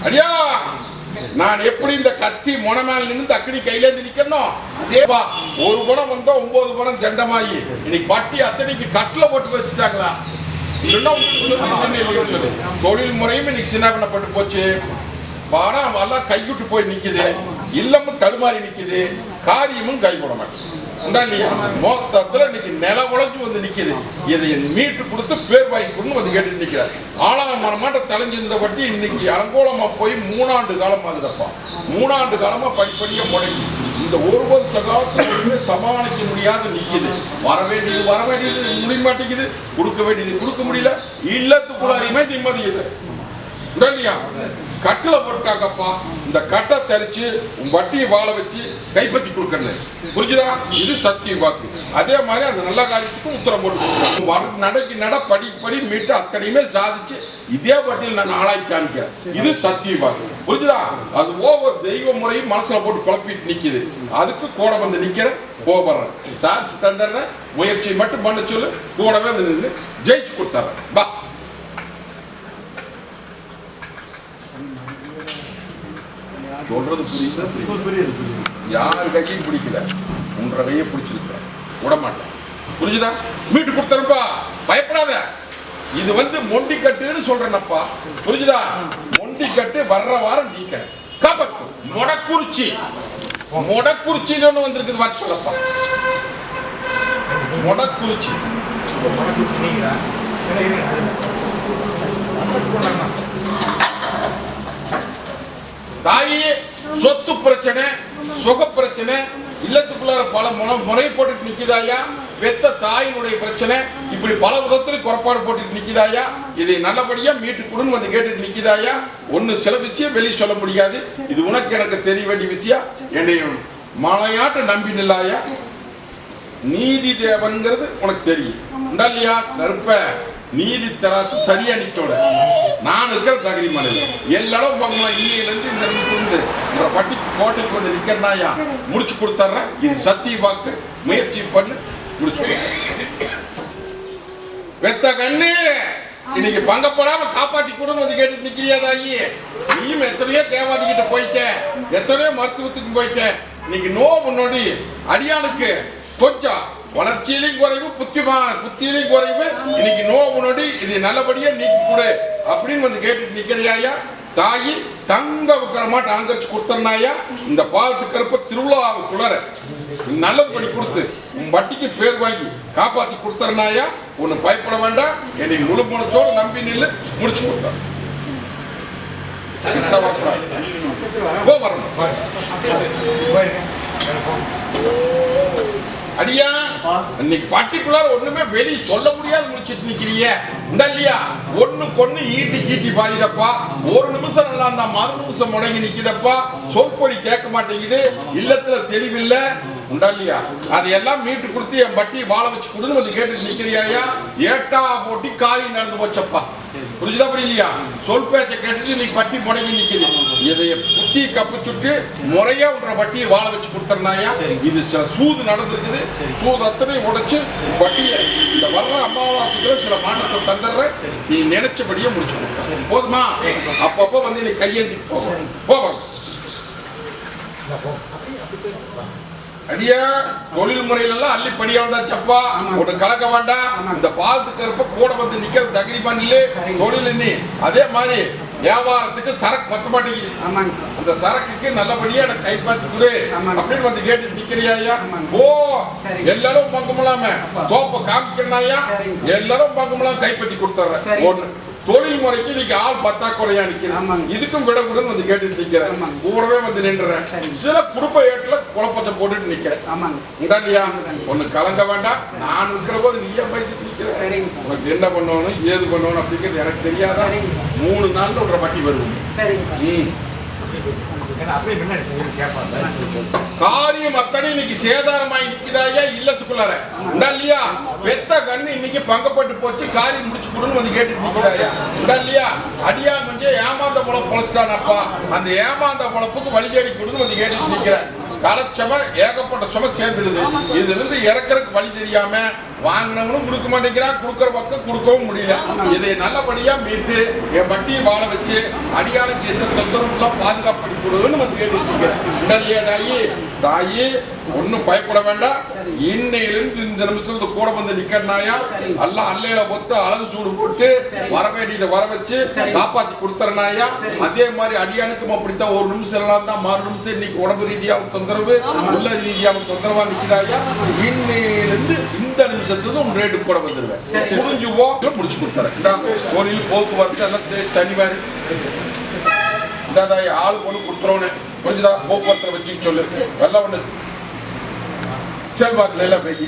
அடியா நான் எப்படி இந்த கத்தி மொனமேல நின்று அக்கடி கையில நிக்கணும் அதேவா ஒரு குணம் வந்தா 9 குணம் ஜெண்டமாயி இன்னைக்கு பட்டி அத்தனைக்கு கட்டில போட்டு வச்சுட்டாங்களா தொழில் முறையும் இன்னைக்கு சின்ன பண்ணப்பட்டு போச்சு பணம் எல்லாம் கைவிட்டு போய் நிக்குது இல்லமும் தடுமாறி நிக்குது காரியமும் கை போட மாட்டேங்குது மொத்தத்துல இன்னைக்கு நில உழைச்சு வந்து நிக்குது இதை மீட்டு கொடுத்து பேர் வாங்கிக்கணும்னு வந்து கேட்டு நிக்கிறார் ஆளாம் மரமாட்ட தலைஞ்சிருந்த வட்டி இன்னைக்கு அலங்கோலமா போய் 3 ஆண்டு காலம் ஆகுதப்பா 3 ஆண்டு காலமா படிப்படியா முடங்கி இந்த ஒரு வருஷ காலத்துல சமாளிக்க முடியாத நிக்குது வர வேண்டியது முடிய மாட்டேங்குது கொடுக்க வேண்டியது கொடுக்க முடியல இல்லத்துக்குள்ளாரையுமே நிம்மதியுது இல்லையா கட்டில போட்டாங்கப்பா இந்த கட்டை தரிச்சு வட்டியை வாழ வச்சு கைப்பற்றி கொடுக்கறது புரிஞ்சுதா இது சத்திய வாக்கு அதே மாதிரி அந்த நல்ல காரியத்துக்கும் உத்தரம் போட்டு நடைக்கு நட படி மீட்டு அத்தனையுமே சாதிச்சு இதே வட்டியில் நான் ஆளாக்கி காமிக்கிறேன் இது சத்திய வாக்கு புரிஞ்சுதா அது ஒவ்வொரு தெய்வ முறையும் மனசுல போட்டு குழப்பிட்டு நிக்குது அதுக்கு கூட வந்து நிக்கிற போறேன் சாதிச்சு தந்துடுறேன் முயற்சி மட்டும் பண்ண சொல்லு கூடவே வந்து நின்று ஜெயிச்சு கொடுத்துறேன் பா சொல்றது புரியுது யாரு கையும் பிடிக்கல 3 கையை பிடிச்சிருக்க விடமாட்டேன் புரிஞ்சுதா மீட்டு கொடுத்தருப்பா பயப்படாத இது வந்து மொண்டி கட்டுன்னு சொல்றேனப்பா புரிஞ்சுதா மொண்டி கட்டு வர்ற வாரம் நீக்கிறேன் காப்பாத்து மொடக்குறிச்சின்னு ஒண்ணு வந்திருக்குது வர சொல்லப்பா மொடக்குறிச்சி தாயே சொத்து பிரச்சனை சுக பிரச்சனை இல்லத்துக்குள்ளார பல முறை போட்டு நிக்குதாயா பெத்த தாயினுடைய பிரச்சனை இப்படி பல விதத்துல குறைபாடு போட்டு நிக்குதாயா இதை நல்லபடியா மீட்டு கொடுன்னு வந்து கேட்டு நிக்குதாயா ஒண்ணு சில விஷயம் வெளியே சொல்ல முடியாது இது உனக்கு எனக்கு தெரிய வேண்டிய விஷயம் என்னைய மலையாட்ட நம்பி நில்லாயா நீதி தேவன்கிறது உனக்கு தெரியும் இல்லையா கருப்ப நீதி தராசு சரியா நிக்கல நான் இருக்கிற தகுதி மலையில எல்லாரும் இன்னையில இருந்து இந்த இருந்து பட்டிக்கு கோட்டைக்கு வந்து நிக்கிறனாயா முடிச்சு கொடுத்துறேன் இது சத்திய வாக்கு முயற்சி பண்ணு முடிச்சு வெத்த கண்ணு இன்னைக்கு பங்கப்படாம காப்பாத்தி கொடுன்னு வந்து கேட்டு நிக்கிறியாதாயி நீயும் எத்தனையோ தேவாதிக்கிட்ட போயிட்டேன் எத்தனையோ மருத்துவத்துக்கு போயிட்டேன் இன்னைக்கு முன்னாடி அடியானுக்கு கொஞ்சம் வளர்ச்சியிலையும் குறைவு புத்தியிலையும் குறைவு இன்னைக்கு முன்னாடி இது நல்லபடியா நீக்கி கொடு அப்படின்னு வந்து கேட்டு நிக்கிறியாயா தாயி தங்க வைக்கிற மாட்டு அங்கரிச்சு கொடுத்தனாயா இந்த பாலத்து கருப்ப திருவிழாவுக்குள்ளார நல்லது பண்ணி கொடுத்து உன் வட்டிக்கு பேர் வாங்கி காப்பாத்தி கொடுத்தனாயா ஒன்னு பயப்பட வேண்டாம் என்னை முழு மனசோடு நம்பி நில்லு முடிச்சு கொடுத்தார் அடியா இன்னைக்கு பர்டிகுலர் ஒண்ணுமே வெளியே சொல்ல முடியாது முடிச்சிட்டு நிக்கிறீங்க இல்லையா ஒண்ணுக்கு ஈட்டி கீட்டி பாதிதப்பா ஒரு நிமிஷம் நல்லா இருந்தா மறு நிமிஷம் முடங்கி நிக்குதப்பா சொற்பொழி கேட்க மாட்டேங்குது இல்லத்துல தெளிவில்லை உண்டாலியா அதையெல்லாம் மீட்டு கொடுத்து என் பட்டி வாழ வச்சு கொடுன்னு வந்து கேட்டு நிக்கிறியாயா ஏட்டா போட்டி காரி நடந்து போச்சப்பா புரிஞ்சுதா புரியலையா சொல் பேச்ச கேட்டுட்டு இன்னைக்கு பட்டி முடங்கி நிக்குது இதைய புத்தி கப்பு சுட்டு முறையா உன்ற பட்டியை வாழ வச்சு கொடுத்தனாயா இது சூது நடந்திருக்குது சூது அத்தனை உடைச்சு பட்டியை இந்த வர்ற அமாவாசைக்குள்ள சில மாற்றத்தை தந்துடுற நீ நினைச்சபடியே முடிச்சு கொடுத்த போதுமா அப்பப்போ வந்து நீ கையேந்தி போவாங்க அடியா தொழில் முறையில அள்ளி படியா வந்தாச்சப்பா ஒண்ணு கலக்க வேண்டாம் இந்த பாலத்துக்கு இருப்ப கூட வந்து நிக்கிற தகுதி பண்ணல தொழில் இன்னி அதே மாதிரி வியாபாரத்துக்கு சரக்கு பத்த மாட்டேங்குது அந்த சரக்குக்கு நல்லபடியா எனக்கு கைப்பாத்தி கொடு அப்படின்னு வந்து கேட்டு நிக்கிறியா ஓ எல்லாரும் பங்குமலாம தோப்ப காமிக்கிறாயா எல்லாரும் பங்குமலாம் கைப்பற்றி கொடுத்துறேன் ஒண்ணு தொழில் முறைக்கு இன்னைக்கு ஆள் பத்தாக்குறையா நிக்கிறேன் இதுக்கும் விட கூட வந்து கேட்டு நிக்கிறேன் கூடவே வந்து நின்றுறேன் சில குடும்ப ஏட்டுல குழப்பத்தை போட்டுட்டு நிக்கிறேன். இல்லையா? ஒண்ணு கலங்க வேண்டாம். நான் இருக்கிற போது நீ பயந்து நிக்கிறேன். உனக்கு என்ன பண்ணணும் ஏது பண்ணணும் அப்படிங்கிறது எனக்கு தெரியாதா? 3 நாள்ல ஒரு வட்டி வருவோம். காரியம் அத்தனை இன்னைக்கு சேதாரமாய் நிற்கிறாயா இல்லத்துக்குள்ளார இல்லையா? வெத்த கண்ணு இன்னைக்கு பங்கப்பட்டு போச்சு, காரியம் முடிச்சு கொடுன்னு வந்து கேட்டு நிற்கிறாயா இல்லையா? அடியா கொஞ்சம் ஏமாந்த பொழப்பு பொழைச்சிட்டானப்பா, அந்த ஏமாந்த பொழப்புக்கு வழிகேடி கொடுன்னு வந்து கேட்டு நிற்கிற கலச்சம ஏகப்பட்ட சும சேர்ந்துடுது. இதுல இருந்து இறக்கிறதுக்கு வழி தெரியாம வாங்கினவனும் கொடுக்க மாட்டேங்கிறான், கொடுக்கற பக்கம் கொடுக்கவும் முடியல. இதை நல்லபடியா மீட்டு என் வட்டியை வாழ வச்சு அடியாளுக்கு எந்த தொந்தரவும் பாதுகாப்பு பண்ணி கொடுன்னு வந்து கேட்டு தாயி தாயி ஒன்னும் பயப்பட வேண்டாம். இன்னையிலிருந்து இந்த நிமிஷத்துல கூட வந்து நிக்கிறனாயா எல்லாம் அல்லையில பொத்து அழகு சூடு போட்டு வர வேண்டியதை வர வச்சு காப்பாத்தி கொடுத்துறனாயா. அதே மாதிரி அடியானுக்கும் அப்படித்தான். ஒரு நிமிஷம் எல்லாம் தான் 6 நிமிஷம் இன்னைக்கு உடம்பு ரீதியாகவும் தொந்தரவு, உள்ள ரீதியாகவும் தொந்தரவா நிக்கிறாயா. இன்னையிலிருந்து இந்த நிமிஷத்துக்கு ரேட்டு கூட வந்துருவேன். முடிஞ்சு முடிச்சு கொடுத்துறேன். கோயில் போக்குவரத்து எல்லாம் தனி மாதிரி இந்த ஆள் கொண்டு கொடுத்துறோன்னு கொஞ்சம் போக்குவரத்தை வச்சு சொல்லு. வெள்ள ஒண்ணு செல்வாக்குல எல்லாம் போய்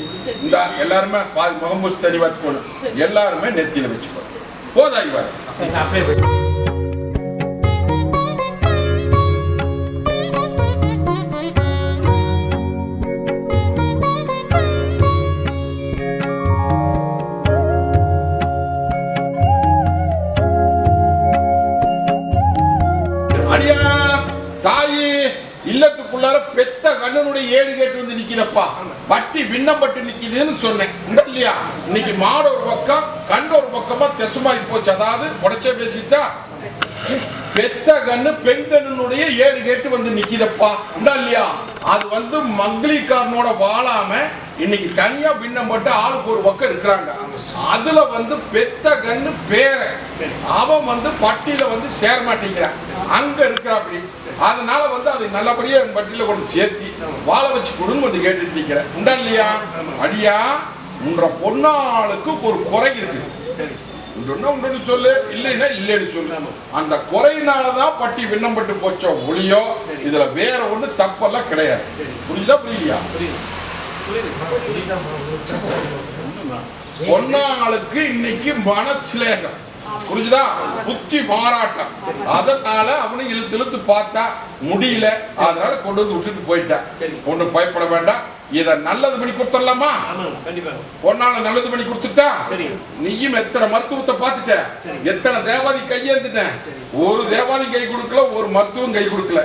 இந்த எல்லாருமே முகமூசி தனி பார்த்து போடு, எல்லாருமே நெத்தியில வச்சுக்கோ போதாய் வர. அடியா தாயி இல்லத்துக்குள்ளார பெத்த கண்ணனுடைய 7 கேட்டு வந்து நிக்கிறப்பா, பட்டி பின்னப்பட்டு நிக்குதுன்னு சொன்னேன் இல்லையா? இன்னைக்கு மாடு ஒரு பக்கம் கண்ணு ஒரு பக்கமா தெசுமாறி போச்சு. அதாவது உடச்சே பேசிட்டா பெத்த கண்ணு பெண் கண்ணனுடைய 7 கேட்டு வந்து நிக்குதப்பா இல்லையா? அது வந்து மங்களிக்காரனோட வாழாம இன்னைக்கு தனியா பின்னம் போட்டு ஆளுக்கு ஒரு பக்கம் இருக்கிறாங்க. அதுல வந்து பெத்த கண்ணு பேர அவன் வந்து பட்டியல வந்து சேர மாட்டேங்கிறான், அங்க இருக்கிறாப்படி. அதனால வந்து அதை நல்லபடியா என் பட்டியல கொண்டு சேர்த்தி வாழ வச்சு கொடுன்னு வந்து கேட்டுட்டு நிக்கிறேன் உண்டா இல்லையா? அடியா உன்ற பொன்னாளுக்கு ஒரு குறை இருக்கு, உண்டு சொல்லு, இல்லைன்னா இல்லைன்னு சொல்லு. அந்த குறையினாலதான் பட்டி விண்ணப்பட்டு போச்சோ ஒளியோ, இதுல வேற ஒண்ணு தப்பெல்லாம் கிடையாது. புரியுதா புரியலையா? பொன்னாளுக்கு இன்னைக்கு மனச்சிலேகம், புரிஞ்சுதா? புத்தி மாறாட்டம். அதனால அவனு இழுத்து இழுத்து பார்த்தா முடியல, அதனால கொண்டு வந்து விட்டுட்டு போயிட்டான். ஒன்னும் பயப்பட வேண்டாம். இத நல்லது பண்ணி கொடுத்துடலாமா? பொன்னால நல்லது பண்ணி கொடுத்துட்டா நீயும் எத்தனை மருத்துவத்தை பார்த்துட்ட, எத்தனை தேவாதி கையேந்துட்டேன். ஒரு தேவாதி கை கொடுக்கல, ஒரு மருத்துவம் கை கொடுக்கல,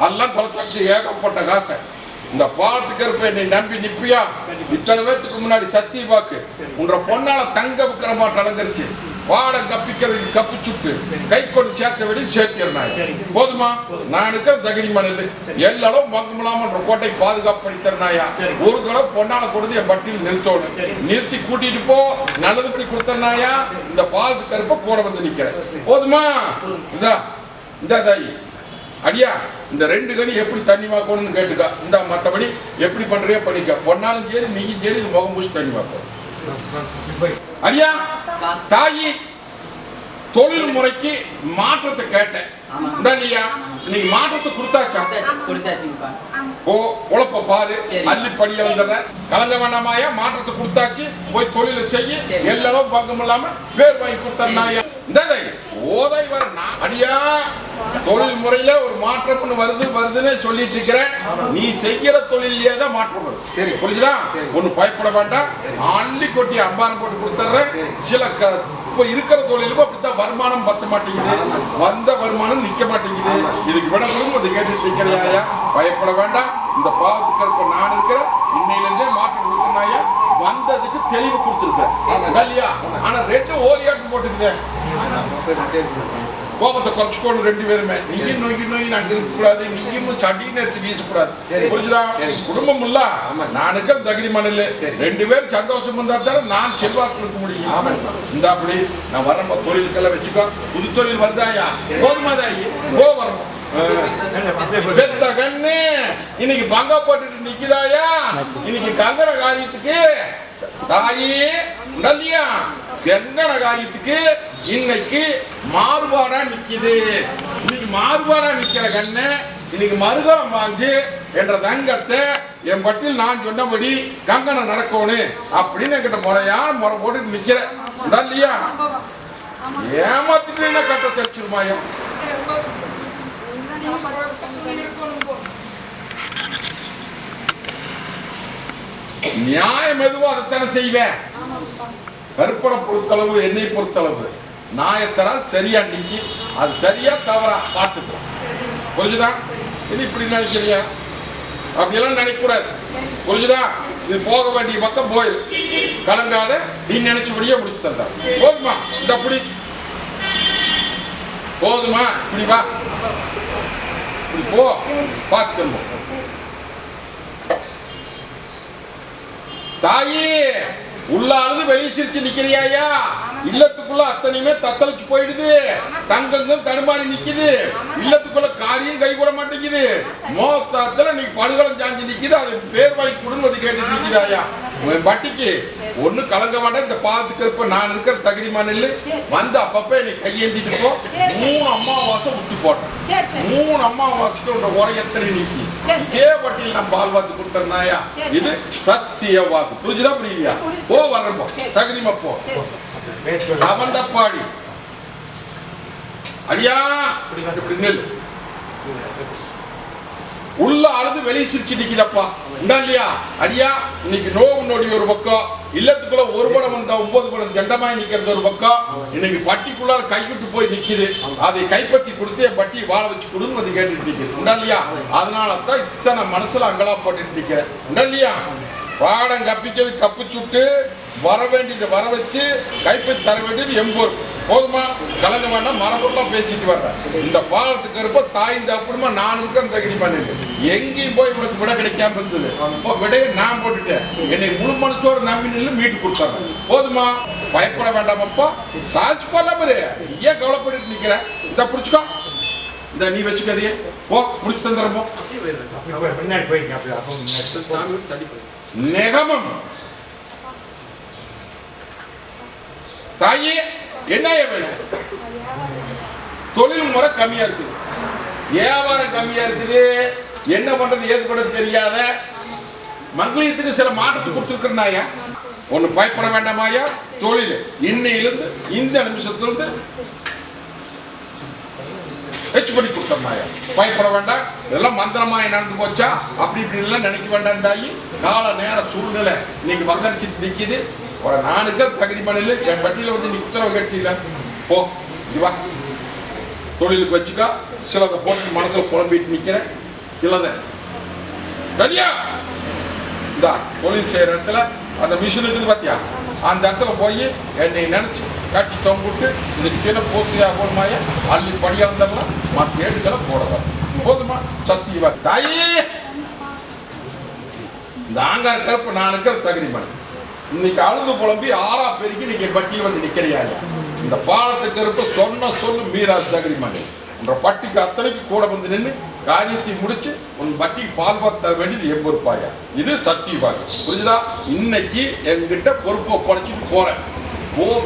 எல்லாம் தொலைச்சாச்சு ஏகப்பட்ட காசை. இந்த பாலத்துக்கு இருப்ப என்னை நம்பி நிப்பியா? இத்தனை பேருக்கு முன்னாடி சத்திய வாக்கு உன்ற பொன்னால தங்க விக்கிற மாட்டு அலங்கரிச்சு பாடம் கப்பிக்கிறது கப்பு சுட்டு கை கொண்டு சேர்த்த வெடி சேர்த்திருந்தாங்க. போதுமா? நான் இருக்கிற தகிரி மணல் எல்லாரும் மங்கமலாமன்ற கோட்டை பாதுகாப்பு பண்ணித்தரனாயா. ஒரு தடவை பொன்னால கொடுத்து என் பட்டியல் நிறுத்தணும், நிறுத்தி கூட்டிட்டு போ, நல்லதுபடி கொடுத்தனாயா. இந்த பாலத்துக்கு இருப்ப கூட வந்து நிக்கிறேன். போதுமா? இந்த தாயி அடியா இந்த 2 கடி எப்படி தண்ணி வாக்கணும்னு கேட்டுக்கா. இந்த மற்றபடி எப்படி பண்றியோ பண்ணிக்க. பொன்னாலும் சரி நீயும் சரி முகம் பூசி தண்ணி வாக்கணும். அடியா தாயி தொழில் முறைக்கு மாற்றத்தை கேட்டேன் இல்லையா? நீங்க மாற்றத்தை கொடுத்தாச்சா? ஓ உழப்ப பாரு, அள்ளி படி எழுதுற கலங்க வேண்டாமாயா. மாற்றத்தை கொடுத்தாச்சு, போய் தொழில செய்ய, எல்லாரும் பங்கம் இல்லாம பேர் வாங்கி கொடுத்தா. இந்த ஓதை வர அடியா தொழில் முறையில ஒரு மாற்றம் வருதுன்னு சொல்லிட்டு இருக்கிறேன். நீ செய்கிற தொழிலே தான் மாற்றம் வரும். சரி புரிஞ்சுதா? ஒண்ணு பயப்பட வேண்டாம். அள்ளி கொட்டி அம்பாரம் போட்டு கொடுத்துறேன். சில இப்ப இருக்கிற தொழிலுக்கும் அப்படித்தான் வருமானம் பத்த மாட்டேங்குது, வந்த வருமானம் நிக்க மாட்டேங்குது. இதுக்கு விட குடும்பத்தை கேட்டுட்டு இருக்கிறாயா? பயப்பட வேண்டாம். இந்த பாவத்துக்கு இருப்ப நான் இருக்கிறேன். இன்னையில இருந்தே மாற்றம் கொடுக்கறாயா. வந்ததுக்கு தெளிவு கொடுத்துருக்கேன் இல்லையா? ஆனா 2 ஓரியாட்டு போட்டுக்குதே. கோபத்தை குறைச்சுக்கோணும் 2 பேருமே. நீயும் நோய் நாங்க இருக்கக்கூடாது, நீயும் சட்டின்னு எடுத்து வீசக்கூடாது. புரிஞ்சுதா? குடும்பம் இல்ல, நானுக்கு தகிரி மணல் 2 பேரும் சந்தோஷம் இருந்தா தானே நான் செல்வாக்கு கொடுக்க முடியும். இந்த அப்படி நான் வரம்ப தொழிலுக்கெல்லாம் வச்சுக்கோ. புது தொழில் வந்தாயா? கோதுமாதாயி கோ வரணும். பெத்த கண்ணு இன்னைக்கு பங்கா போட்டுட்டு நிக்குதாயா? இன்னைக்கு கங்கண காரியத்துக்கு தாயி இல்லையா? கங்கண காரியத்துக்கு இன்னைக்கு மாறுபாடா நிக்குது. இன்னைக்கு மாறுபாடா நிக்கிற கண்ணு இன்னைக்கு மறுகாலம் வாங்கி என்ற தங்கத்தை என் பட்டியில் நான் சொன்னபடி கங்கணம் நடக்கணும் அப்படின்னு என்கிட்ட முறை போட்டு நிக்கிறேன் இல்லையா? ஏமாத்திட்டு கட்ட தெரிச்சிருமாயா? நியாயம் எதுவோ அதைத்தானே செய்வேன். கற்பனை பொறுத்தளவு, என்னை பொறுத்தளவு நியாயத்தரா சரியா நிக்கி, அது சரியா தவறா பார்த்துக்கலாம். புரிஞ்சுதா? இது இப்படி நினைக்கிறியா? அப்படியெல்லாம் நினைக்கூடாது. புரிஞ்சுதா? இது போக வேண்டிய பக்கம் போயிரு. கலங்காத, நீ நினைச்சபடியே முடிச்சு தந்தா போதுமா? இந்த அப்படி போதுமா? இப்படி வா, இப்படி போ, பார்த்துக்கணும். தாயி உள்ள அழுது வெளியே சிரிச்சு நிக்கிறியாயா? இல்லத்துக்குள்ள அத்தனையுமே தத்தளிச்சு போயிடுது. தங்கங்கள் தடுமாறி நிக்குது. இல்லத்துக்குள்ள காரியம் கை கூட மாட்டேங்குது. மோத்தாத்துல நீ படுகளம் சாஞ்சி நிக்குது. அது பேர் வாங்கி குடும்பத்தை கேட்டு நிக்குதாயா? வட்டிக்கு ஒண்ணு கலங்க வேண்டாம். இந்த பாத்துக்கு இருப்ப நான் இருக்கிற தகுதிமான இல்ல வந்து அப்பப்ப நீ கையேந்திட்டு போ. 3 அம்மாவாசை விட்டு போட்டேன். 3 அம்மாவாசைக்கு உன்னோட உரையத்தனை நீக்கி இதே வட்டியில் நான் பால் வாத்து கொடுத்தேன்னாயா? இது சத்திய வாக்கு. புரிஞ்சுதா? புரியலையா? போ, வரப்போ தகுதிமா போ. அவந்தப்பாடி அடியா இப்படி நெல் உள்ள அழுது வெளியே சிரிச்சு நிக்குதப்பா இல்லையா? அடியா இன்னைக்கு நோவு நொடி ஒரு பக்கம், இல்லத்துக்குள்ள ஒரு படம் வந்தா 9 படம் ஜண்டமாய் நிக்கிறது ஒரு பக்கம். இன்னைக்கு பட்டிக்குள்ளார கைவிட்டு போய் நிக்குது. அதை கைப்பற்றி கொடுத்து என் பட்டியை வாழ வச்சு கொடுன்னு வந்து கேட்டுட்டு நிக்குது இல்லையா? அதனாலதான் இத்தனை மனசுல அங்கலா போட்டுட்டு நிக்கிறேன் இல்லையா? பாடம் கப்பிக்க கப்பிச்சுட்டு வர வேண்டியது வர வச்சு கைப்பற்றி தர வேண்டியது எம்பூர். போதுமா? கலங்க வேண்டாம். மரபொருளாம் பேசிட்டு வர்றேன். இந்த பாலத்துக்கு இருப்ப தாய்ந்த அப்படிமா நான் இருக்க தகுதி பண்ணிட்டு எங்கேயும் போய் உனக்கு விட கிடைக்காம இருந்தது. விடையை நான் போட்டுட்டேன். என்னை முழு மனசோட நம்பி நின்று மீட்டு கொடுத்தாங்க. போதுமா? பயப்பட வேண்டாம். அப்பா சாட்சி போடலாம். ஏன் கவலைப்பட்டு நிக்கிற? இதை பிடிச்சுக்கோ. இந்த நீ வச்சுக்கதையே போ, முடிச்சு தந்துடுறோம். நெகமம் தாயே என்ன வேணும்? தொழில் முறை கம்மியா இருக்குது, வியாபாரம் கம்மியா இருக்குது. என்ன பண்றது ஏது பண்றது தெரியாத மங்களியத்துக்கு சில மாற்றத்தை கொடுத்துருக்கிறாயா? ஒண்ணு பயப்பட வேண்டாமாயா? தொழில் இன்னையிலிருந்து இந்த நிமிஷத்திலிருந்து வச்சு பண்ணி கொடுத்தோம்னாயா? பயப்பட வேண்டாம். இதெல்லாம் மந்திரமாய் நடந்து போச்சா அப்படி இப்படி எல்லாம் நினைக்க வேண்டாம் தாயி. கால நேர சூழ்நிலை நீங்க வந்தரிச்சிட்டு நிக்குது. நானுக்கு தகுதி பண்ணல. என் பட்டியல வந்து நீ உத்தரவு கேட்டீங்களா? போ, இதுவா தொழிலுக்கு வச்சுக்கா. சிலதை போட்டு மனசுல குழம்பிட்டு நிக்கிறேன். சிலதை சரியா? இந்த தொழில் செய்யற இடத்துல அந்த மிஷின் இருக்குது பாத்தியா? அந்த இடத்துல போய் என்னை நினைச்சு கட்டி தொங்கிட்டு இதுக்கு கீழே பூசியா போடுமாயா? அள்ளி படியா வந்துடலாம். மற்ற ஏடுகளை போடவா? போதுமா? சத்தியவா தாயி இந்த ஆங்கார கருப்பு நான் இருக்கிற தகுதி பண்ண இன்னைக்கு அழுது புலம்பி 6 பேருக்கு இன்னைக்கு பட்டியல் வந்து நிக்கிறையாங்க. இந்த பாலத்துக்கு இருப்ப சொன்ன சொல்லு மீறாது தகுதி பண்ணி உன்ற பட்டிக்கு அத்தனைக்கு கூட வந்து நின்று காரியத்தை முடிச்சு உன் பட்டிக்கு பால் பார்த்து தர வேண்டியது என் பொறுப்பாயா? இது சத்தியவாக. புரிஞ்சுதா? இன்னைக்கு என்கிட்ட பொறுப்பை படைச்சிட்டு போறேன்.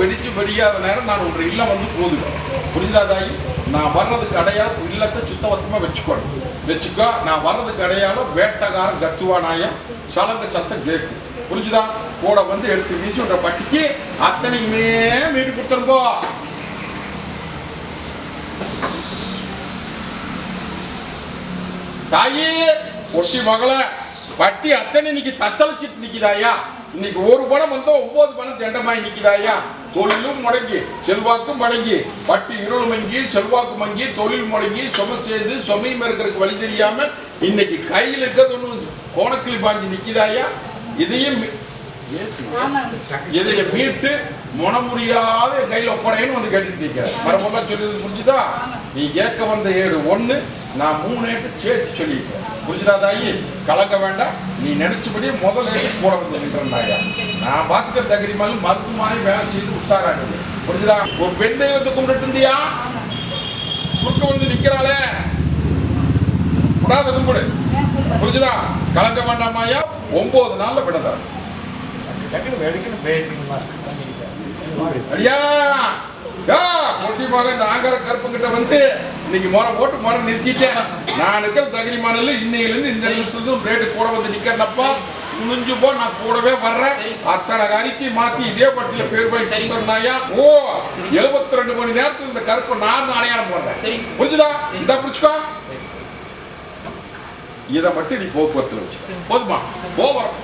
வெடிச்சு வெடியாத நேரம் நான் ஒன்று இல்லம் வந்து போதுவேன். புரிஞ்சுதா தாயி? நான் வர்றதுக்கு அடையாளம் இல்லத்தை சுத்தவசமா வச்சுக்கணும். வச்சுக்கோ. நான் வர்றதுக்கு அடையாளம் வேட்டக்காரன் கத்துவானாய சலங்க சத்தம் கேட்கு. புரிஞ்சுதா? கூட வந்து எடுத்து வீசி விடுற பட்டிக்கு அத்தனைக்குமே மீட்டு கொடுத்துருங்கோ. தாயி ஒட்டி மகள பட்டி அத்தனை இன்னைக்கு தத்தளிச்சிட்டு நிக்குதாயா? இன்னைக்கு ஒரு பணம் வந்து 9 பணம் தண்டமாய் நிக்குதாயா? தொழிலும் முடங்கி செல்வாக்கும் மடங்கி பட்டி இருள் மங்கி செல்வாக்கு மங்கி தொழில் முடங்கி சும சேர்ந்து சுமையும் இருக்கிறதுக்கு வழி தெரியாம இன்னைக்கு கையில் இருக்கிறது ஒண்ணு கோணக்கிளி பாஞ்சி நிக்குதாயா? இதையும் மீட்டு முனமுடியாத என் கையில் ஒப்படைன்னு வந்து கேட்டுட்டு நிற்கிறேன். மரபெல்லாம் சொல்லியது புரிஞ்சுதா? நீ கேட்க வந்த ஏடு 1, நான் 3 ஏட்டு சேர்த்து சொல்லியிருக்கேன். புரிஞ்சுதா தாயி? கலங்க வேண்டாம். நீ நினைச்சபடியே முதல் ஏட்டு கூட வந்து நிற்கிறேன்டாயா. நான் பார்த்துக்க தகுதி மாதிரி மருத்துவமாய் வேலை செய்து உஷாராகுது. புரிஞ்சுதா? ஒரு பெண் தெய்வத்தை கும்பிட்டு இருந்தியா? குறுக்க வந்து நிற்கிறாளே விடாத கும்பிடு. புரிஞ்சுதா? கலங்க வேண்டாமாயா? 9 நாள்ல விடதான். ஐயா இந்த ஆங்கார கருப்பு கிட்ட வந்து இன்னைக்கு முறை போட்டு முறை நிறுத்திட்டேன். நான் இருக்கிற தகுதி மணல் இன்னையிலிருந்து இந்த நிமிஷத்துல ரேட்டு கூட வந்து நிக்கிறப்பா முடிஞ்சு போ, நான் கூடவே வர்றேன். அத்தனை காரிக்கு மாத்தி இதே பட்டியல பேர் போய் கொடுத்துருந்தாயா. ஓ 72 மணி நேரத்துக்கு இந்த கருப்பு நான் அடையாளம் போடுறேன். புரிஞ்சுதா? இதா புடிச்சுக்கோ. இதை மட்டும் நீ போக்குவரத்துல வச்சு போதுமா? போவரம்